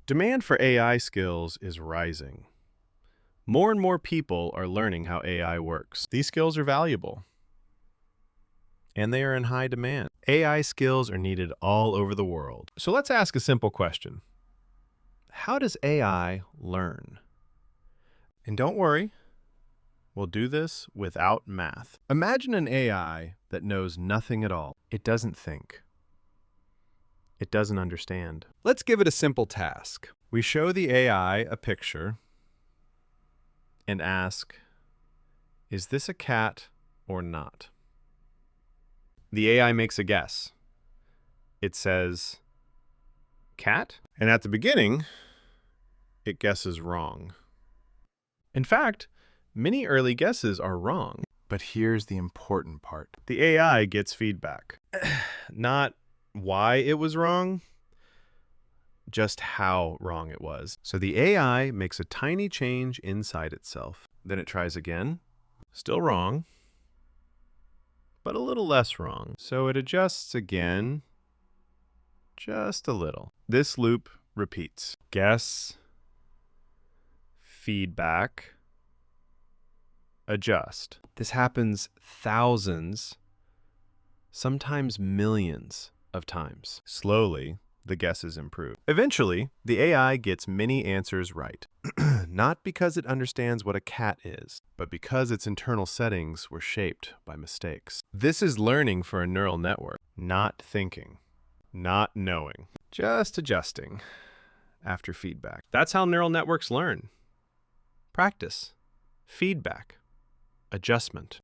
Demand for AI skills is rising. More and more people are learning how AI works. These skills are valuable, and they are in high demand. AI skills are needed all over the world. So let's ask a simple question. How does AI learn? And don't worry, we'll do this without math. Imagine an AI that knows nothing at all. It doesn't think. It doesn't understand. Let's give it a simple task. We show the AI a picture and ask, is this a cat or not? The AI makes a guess. It says, cat? And at the beginning, it guesses wrong. In fact, many early guesses are wrong. But here's the important part. The AI gets feedback. Not why it was wrong, just how wrong it was. So the AI makes a tiny change inside itself. Then it tries again. Still wrong, but a little less wrong. So it adjusts again, just a little. This loop repeats. Guess, feedback, adjust. This happens thousands, sometimes millions of times. Slowly, the guesses improve. Eventually, the AI gets many answers right. Not because it understands what a cat is, but because its internal settings were shaped by mistakes. This is learning for a neural network, not thinking, not knowing, just adjusting after feedback. That's how neural networks learn. Practice, feedback, adjustment.